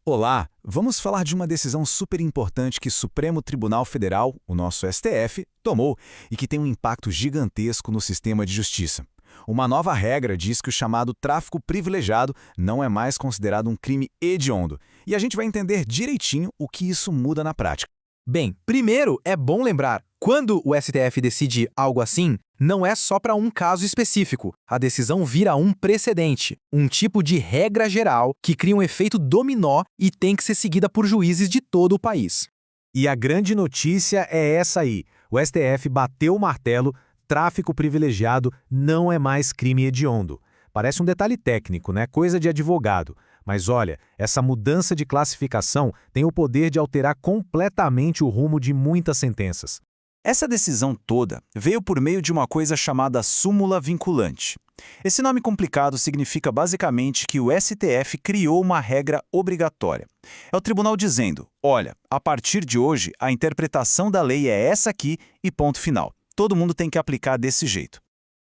Olá, vamos falar de uma decisão super importante que o Supremo Tribunal Federal, o nosso STF, tomou e que tem um impacto gigantesco no sistema de justiça. Uma nova regra diz que o chamado tráfico privilegiado não é mais considerado um crime hediondo, e a gente vai entender direitinho o que isso muda na prática. Bem, primeiro é bom lembrar, quando o STF decide algo assim, não é só para um caso específico. A decisão vira um precedente, um tipo de regra geral que cria um efeito dominó e tem que ser seguida por juízes de todo o país. E a grande notícia é essa aí. O STF bateu o martelo, tráfico privilegiado não é mais crime hediondo. Parece um detalhe técnico, né? Coisa de advogado. Mas olha, essa mudança de classificação tem o poder de alterar completamente o rumo de muitas sentenças. Essa decisão toda veio por meio de uma coisa chamada súmula vinculante. Esse nome complicado significa basicamente que o STF criou uma regra obrigatória. É o tribunal dizendo, olha, a partir de hoje a interpretação da lei é essa aqui e ponto final. Todo mundo tem que aplicar desse jeito.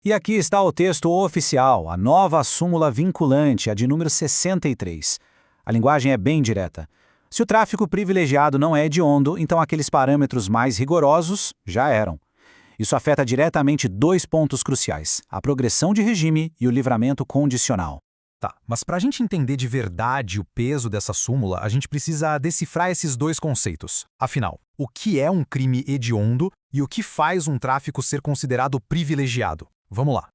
E aqui está o texto oficial, a nova súmula vinculante, a de número 63. A linguagem é bem direta. Se o tráfico privilegiado não é hediondo, então aqueles parâmetros mais rigorosos já eram. Isso afeta diretamente dois pontos cruciais, a progressão de regime e o livramento condicional. Tá, mas para a gente entender de verdade o peso dessa súmula, a gente precisa decifrar esses dois conceitos. Afinal, o que é um crime hediondo e o que faz um tráfico ser considerado privilegiado? Vamos lá.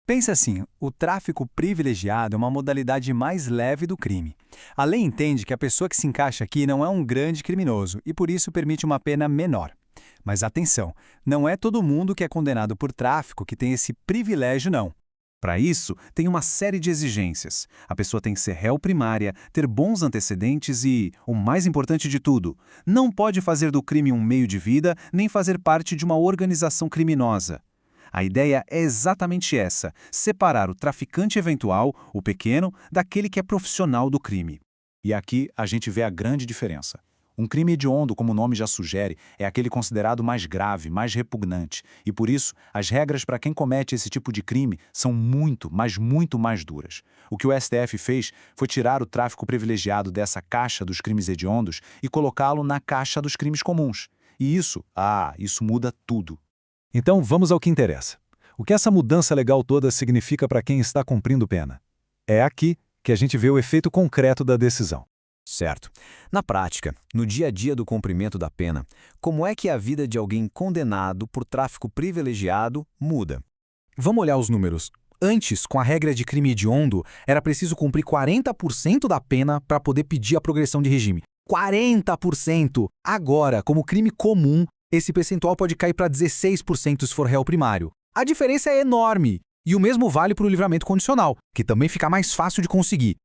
Pense assim, o tráfico privilegiado é uma modalidade mais leve do crime. A lei entende que a pessoa que se encaixa aqui não é um grande criminoso e por isso permite uma pena menor. Mas atenção, não é todo mundo que é condenado por tráfico que tem esse privilégio não. Para isso, tem uma série de exigências. A pessoa tem que ser réu primária, ter bons antecedentes e, o mais importante de tudo, não pode fazer do crime um meio de vida nem fazer parte de uma organização criminosa. A ideia é exatamente essa, separar o traficante eventual, o pequeno, daquele que é profissional do crime. E aqui a gente vê a grande diferença. Um crime hediondo, como o nome já sugere, é aquele considerado mais grave, mais repugnante. E por isso, as regras para quem comete esse tipo de crime são muito, mas muito mais duras. O que o STF fez foi tirar o tráfico privilegiado dessa caixa dos crimes hediondos e colocá-lo na caixa dos crimes comuns. E isso muda tudo. Então vamos ao que interessa. O que essa mudança legal toda significa para quem está cumprindo pena? É aqui que a gente vê o efeito concreto da decisão. Certo. Na prática, no dia a dia do cumprimento da pena, como é que a vida de alguém condenado por tráfico privilegiado muda? Vamos olhar os números. Antes, com a regra de crime hediondo, era preciso cumprir 40% da pena para poder pedir a progressão de regime. 40%! Agora, como crime comum, esse percentual pode cair para 16% se for réu primário. A diferença é enorme. E o mesmo vale para o livramento condicional, que também fica mais fácil de conseguir.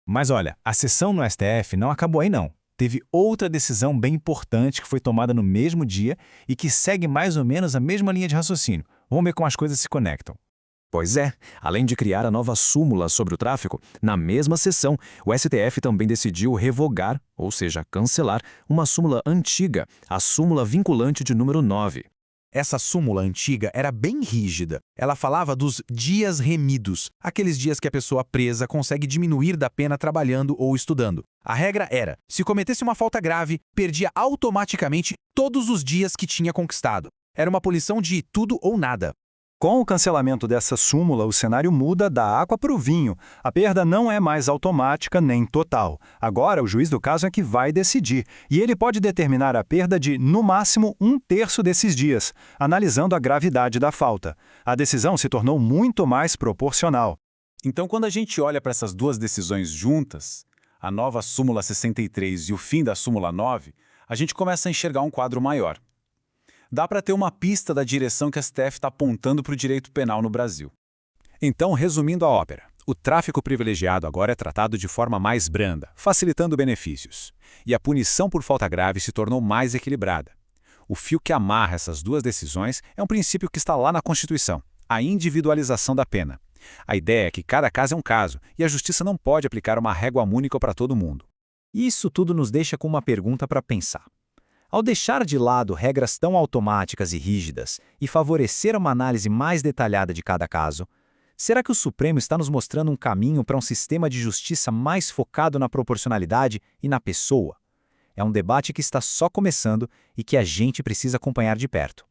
Mas olha, a sessão no STF não acabou aí não. Teve outra decisão bem importante que foi tomada no mesmo dia e que segue mais ou menos a mesma linha de raciocínio. Vamos ver como as coisas se conectam. Pois é, além de criar a nova súmula sobre o tráfico, na mesma sessão, o STF também decidiu revogar, ou seja, cancelar, uma súmula antiga, a súmula vinculante de número 9. Essa súmula antiga era bem rígida. Ela falava dos dias remidos, aqueles dias que a pessoa presa consegue diminuir da pena trabalhando ou estudando. A regra era, se cometesse uma falta grave, perdia automaticamente todos os dias que tinha conquistado. Era uma punição de tudo ou nada. Com o cancelamento dessa súmula, o cenário muda da água para o vinho. A perda não é mais automática nem total. Agora, o juiz do caso é que vai decidir. E ele pode determinar a perda de, no máximo, 1/3 desses dias, analisando a gravidade da falta. A decisão se tornou muito mais proporcional. Então, quando a gente olha para essas duas decisões juntas, a nova súmula 63 e o fim da súmula 9, a gente começa a enxergar um quadro maior. Dá para ter uma pista da direção que a STF está apontando para o direito penal no Brasil. Então, resumindo a ópera, o tráfico privilegiado agora é tratado de forma mais branda, facilitando benefícios. E a punição por falta grave se tornou mais equilibrada. O fio que amarra essas duas decisões é um princípio que está lá na Constituição, a individualização da pena. A ideia é que cada caso é um caso e a justiça não pode aplicar uma régua única para todo mundo. Isso tudo nos deixa com uma pergunta para pensar. Ao deixar de lado regras tão automáticas e rígidas e favorecer uma análise mais detalhada de cada caso, Será que o Supremo está nos mostrando um caminho para um sistema de justiça mais focado na proporcionalidade e na pessoa? É um debate que está só começando e que a gente precisa acompanhar de perto.